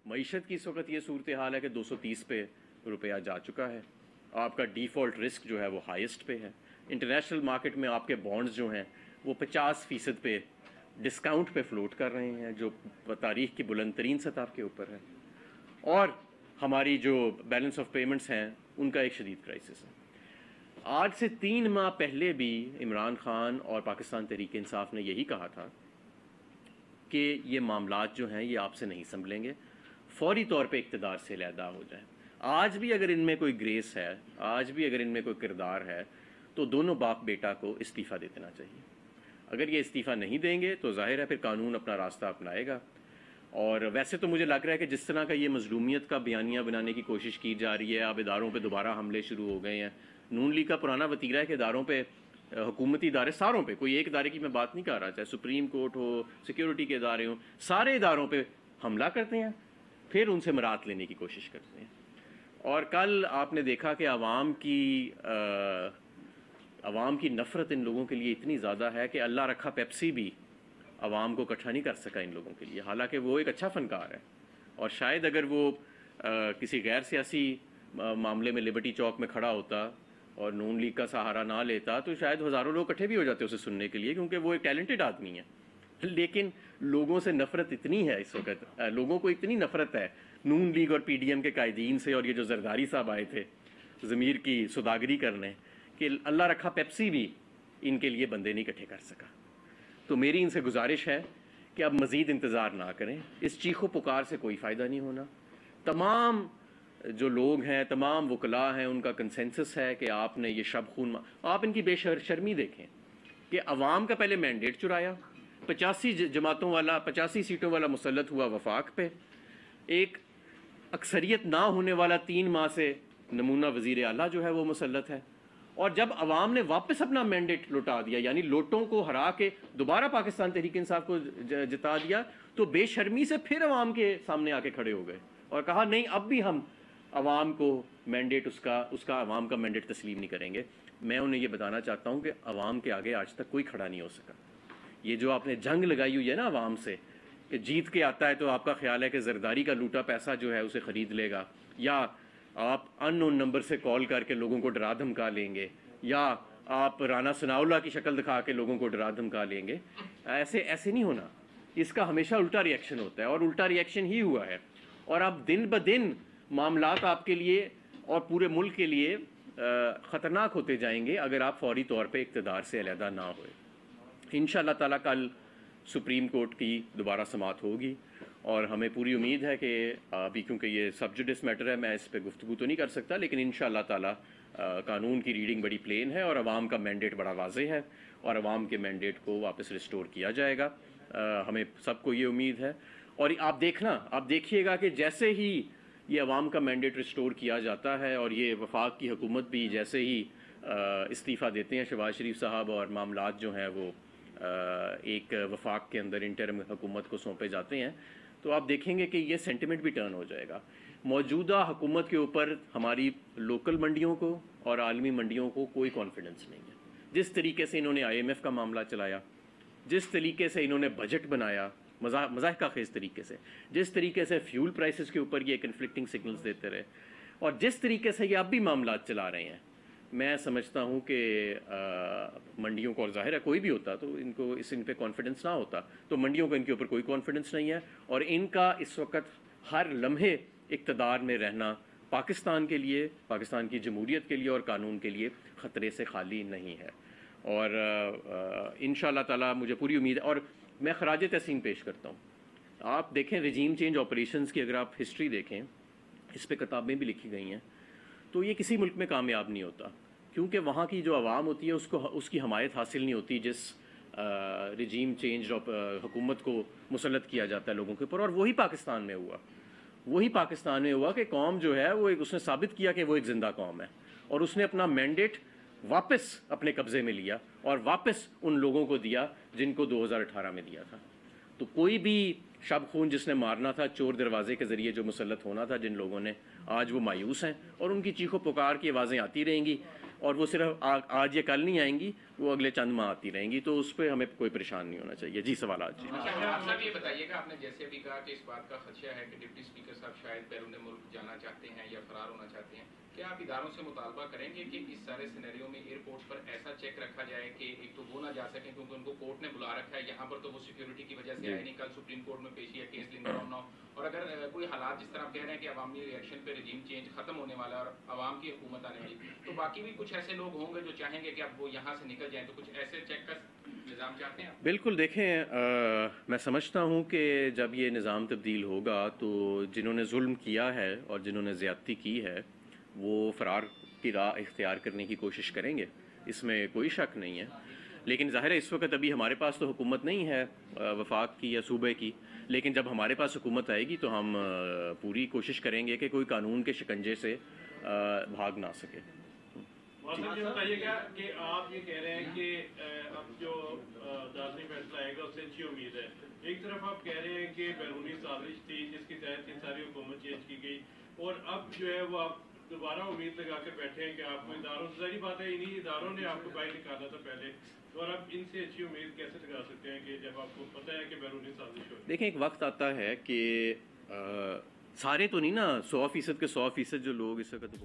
معیشت کی اس وقت یہ صورتحال ہے کہ 230 پہ روپیہ جا چکا ہے. آپ کا ڈیفالٹ رسک جو ہے وہ ہائیسٹ پہ ہے. انٹرنیشنل مارکیٹ میں آپ کے بانڈز جو ہیں وہ 50% پہ ڈسکاؤنٹ پہ فلوٹ کر رہے ہیں، جو تاریخ کی بلند ترین سطح کے اوپر ہے. اور ہماری جو بیلنس آف پیمنٹس ہیں ان کا ایک شدید کرائسس ہے. آج سے 3 ماہ پہلے بھی عمران خان اور پاکستان تحریک انصاف نے یہی کہا تھا کہ یہ معاملات جو ہیں یہ آپ سے نہیں سنبھلیں گے، فوری طور پہ اقتدار سے علیحدہ ہو جائیں. آج بھی اگر ان میں کوئی گریس ہے، آج بھی اگر ان میں کوئی کردار ہے، تو دونوں باپ بیٹا کو استعفیٰ دے دینا چاہیے. اگر یہ استعفیٰ نہیں دیں گے تو ظاہر ہے پھر قانون اپنا راستہ اپنائے گا. اور ویسے تو مجھے لگ رہا ہے کہ جس طرح کا یہ مظلومیت کا بیانیہ بنانے کی کوشش کی جا رہی ہے، اب اداروں پہ دوبارہ حملے شروع ہو گئے ہیں. نون لیگ کا پرانا وتیرہ ہے کہ اداروں پہ، حکومتی ادارے ساروں پہ، کوئی ایک ادارے کی میں بات نہیں کر رہا، چاہے سپریم کورٹ ہو، سیکیورٹی کے ادارے ہوں، سارے اداروں پہ حملہ کرتے ہیں، پھر ان سے مراد لینے کی کوشش کرتے ہیں. اور کل آپ نے دیکھا کہ عوام کی نفرت ان لوگوں کے لیے اتنی زیادہ ہے کہ اللہ رکھا پیپسی بھی عوام کو اکٹھا نہیں کر سکا ان لوگوں کے لیے، حالانکہ وہ ایک اچھا فنکار ہے. اور شاید اگر وہ کسی غیر سیاسی معاملے میں لبرٹی چوک میں کھڑا ہوتا اور نون لیگ کا سہارا نہ لیتا تو شاید ہزاروں لوگ اکٹھے بھی ہو جاتے اسے سننے کے لیے، کیونکہ وہ ایک ٹیلنٹڈ آدمی ہے. لیکن لوگوں سے نفرت اتنی ہے اس وقت، لوگوں کو اتنی نفرت ہے نون لیگ اور پی ڈی ایم کے قائدین سے، اور یہ جو زرداری صاحب آئے تھے ضمیر کی سوداگری کرنے، کہ اللہ رکھا پیپسی بھی ان کے لیے بندے نہیں اکٹھے کر سکا. تو میری ان سے گزارش ہے کہ اب مزید انتظار نہ کریں، اس چیخ و پکار سے کوئی فائدہ نہیں ہونا. تمام جو لوگ ہیں، تمام وکلاء ہیں، ان کا کنسنسس ہے کہ آپ نے یہ شب خون آپ ان کی بے شرمی دیکھیں کہ عوام کا پہلے مینڈیٹ چرایا، 85 سیٹوں والا مسلط ہوا وفاق پہ، ایک اکثریت نہ ہونے والا 3 ماہ سے نمونہ وزیر اعلیٰ جو ہے وہ مسلط ہے. اور جب عوام نے واپس اپنا مینڈیٹ لوٹا دیا، یعنی لوٹوں کو ہرا کے دوبارہ پاکستان تحریک انصاف کو جتا دیا، تو بے شرمی سے پھر عوام کے سامنے آ کے کھڑے ہو گئے اور کہا نہیں اب بھی ہم عوام کو مینڈیٹ اس کا عوام کا مینڈیٹ تسلیم نہیں کریں گے. میں انہیں یہ بتانا چاہتا ہوں کہ عوام کے آگے آج تک کوئی کھڑا نہیں ہو سکا. یہ جو آپ نے جنگ لگائی ہوئی ہے نا عوام سے کہ جیت کے آتا ہے تو آپ کا خیال ہے کہ زرداری کا لوٹا پیسہ جو ہے اسے خرید لے گا، یا آپ ان نون نمبر سے کال کر کے لوگوں کو ڈرا دھمکا لیں گے، یا آپ رانا ثناءاللہ کی شکل دکھا کے لوگوں کو ڈرا دھمکا لیں گے. ایسے نہیں ہونا. اس کا ہمیشہ الٹا ری ایکشن ہوتا ہے، اور الٹا ری ایکشن ہی ہوا ہے. اور اب دن بدن معاملات آپ کے لیے اور پورے ملک کے لیے خطرناک ہوتے جائیں گے اگر آپ فوری طور پہ اقتدار سے علیحدہ نہ ہوئے. انشاءاللہ تعالیٰ کل سپریم کورٹ کی دوبارہ سماعت ہوگی، اور ہمیں پوری امید ہے کہ ابھی کیونکہ یہ سب جوڈس میٹر ہے میں اس پہ گفتگو تو نہیں کر سکتا، لیکن انشاءاللہ تعالیٰ قانون کی ریڈنگ بڑی پلین ہے اور عوام کا مینڈیٹ بڑا واضح ہے، اور عوام کے مینڈیٹ کو واپس ریسٹور کیا جائے گا. ہمیں سب کو یہ امید ہے. اور آپ دیکھیے گا کہ جیسے ہی یہ عوام کا مینڈیٹ ریسٹور کیا جاتا ہے اور یہ وفاق کی حکومت بھی جیسے ہی استعفیٰ دیتے ہیں شہباز شریف صاحب، اور معاملات جو ہیں وہ ایک وفاق کے اندر انٹرم حکومت کو سونپے جاتے ہیں، تو آپ دیکھیں گے کہ یہ سینٹیمنٹ بھی ٹرن ہو جائے گا. موجودہ حکومت کے اوپر ہماری لوکل منڈیوں کو اور عالمی منڈیوں کو کوئی کانفیڈنس نہیں ہے. جس طریقے سے انہوں نے IMF کا معاملہ چلایا، جس طریقے سے انہوں نے بجٹ بنایا مضحکہ خیز طریقے سے، جس طریقے سے فیول پرائسز کے اوپر یہ کنفلکٹنگ سگنلز دیتے رہے، اور جس طریقے سے یہ اب بھی معاملات چلا رہے ہیں، میں سمجھتا ہوں کہ منڈیوں کو، اور ظاہر ہے کوئی بھی ہوتا تو ان پہ کانفیڈنس نہ ہوتا، تو منڈیوں کو ان کے اوپر کوئی کانفیڈنس نہیں ہے. اور ان کا اس وقت ہر لمحے اقتدار میں رہنا پاکستان کے لیے، پاکستان کی جمہوریت کے لیے اور قانون کے لیے خطرے سے خالی نہیں ہے. اور انشاءاللہ تعالیٰ مجھے پوری امید ہے، اور میں خراج تحسین پیش کرتا ہوں. آپ دیکھیں رجیم چینج آپریشنز کی اگر آپ ہسٹری دیکھیں، اس پہ کتابیں بھی لکھی گئی ہیں، تو یہ کسی ملک میں کامیاب نہیں ہوتا، کیونکہ وہاں کی جو عوام ہوتی ہے اس کی حمایت حاصل نہیں ہوتی جس رجیم چینج حکومت کو مسلط کیا جاتا ہے لوگوں کے اوپر. اور وہی پاکستان میں ہوا کہ قوم جو ہے وہ اس نے ثابت کیا کہ وہ ایک زندہ قوم ہے، اور اس نے اپنا مینڈیٹ واپس اپنے قبضے میں لیا اور واپس ان لوگوں کو دیا جن کو 2018 میں دیا تھا. تو کوئی بھی شب خون جس نے مارنا تھا، چور دروازے کے ذریعے جو مسلط ہونا تھا جن لوگوں نے، آج وہ مایوس ہیں اور ان کی چیخ و پکار کی آوازیں آتی رہیں گی. اور وہ صرف آج یا کل نہیں آئیں گی، وہ اگلے چند ماہ آتی رہیں گی، تو اس پہ ہمیں کوئی پریشان نہیں ہونا چاہیے۔ جی سوالات جی۔ آپ صاحب یہ بتائیے گا، آپ نے جیسے ابھی کہا کہ اس بات کا خدشہ ہے کہ ڈپٹی اسپیکر صاحب شاید بیرون ملک جانا چاہتے ہیں یا فرار ہونا چاہتے ہیں، کیا آپ اداروں سے مطالبہ کریں گے کہ اس سارے سینیریو میں ایئرپورٹ پر ایسا چیک رکھا جائے کہ ایک تو وہ نہ جا سکیں کیونکہ ان کو کورٹ نے بلا رکھا ہے، یہاں پر تو وہ سیکیورٹی کی وجہ سے آئے نہیں، کل سپریم کورٹ میں پیشی ہے، کیس لنگر آن نہ ہو، اور اگر کوئی حالات جس طرح آپ کہہ رہے ہیں کہ عوامی ری ایکشن پہ رجیم چینج ختم ہونے والا ہے اور عوام کی حکومت آنے والی، تو باقی بھی کچھ ایسے لوگ ہوں گے جو چاہیں گے کہ اب وہ یہاں سے نکل جائیں، تو کچھ ایسے چیک کا نظام چاہتے ہیں آپ؟ بالکل، دیکھیں میں سمجھتا ہوں کہ جب یہ نظام تبدیل ہوگا تو جنہوں نے ظلم کیا ہے اور جنہوں نے زیادتی کی ہے وہ فرار کی راہ اختیار کرنے کی کوشش کریں گے، اس میں کوئی شک نہیں ہے، لیکن ظاہر ہے اس وقت ابھی ہمارے پاس تو حکومت نہیں ہے وفاق کی یا صوبے کی، لیکن جب ہمارے پاس حکومت آئے گی تو ہم پوری کوشش کریں گے کہ کوئی قانون کے شکنجے سے بھاگ نہ سکے۔ صاحب یہ بتائیے گا کہ آپ یہ کہہ رہے ہیں کہ اب جو عدالتی فیصلہ آئے گا اس سے اچھی امید ہے، ایک طرف آپ کہہ رہے ہیں کہ بیرونی سازش تھی جس کی تحت یہ ساری حکومت چینج کی گئی، اور اب جو ہے وہ آپ دوبارہ امید لگا کر بیٹھے ہیں کہ آپ کو اداروں سے، ظاہری بات ہے انہیں اداروں نے آپ کو باہر نکالا تھا پہلے، اور اب ان سے اچھی امید کیسے لگا سکتے ہیں کہ جب آپ کو پتہ ہے کہ بیرونی سازش ہو؟ دیکھیں ایک وقت آتا ہے کہ سارے تو نہیں نا، 100% کے 100% جو لوگ اس وقت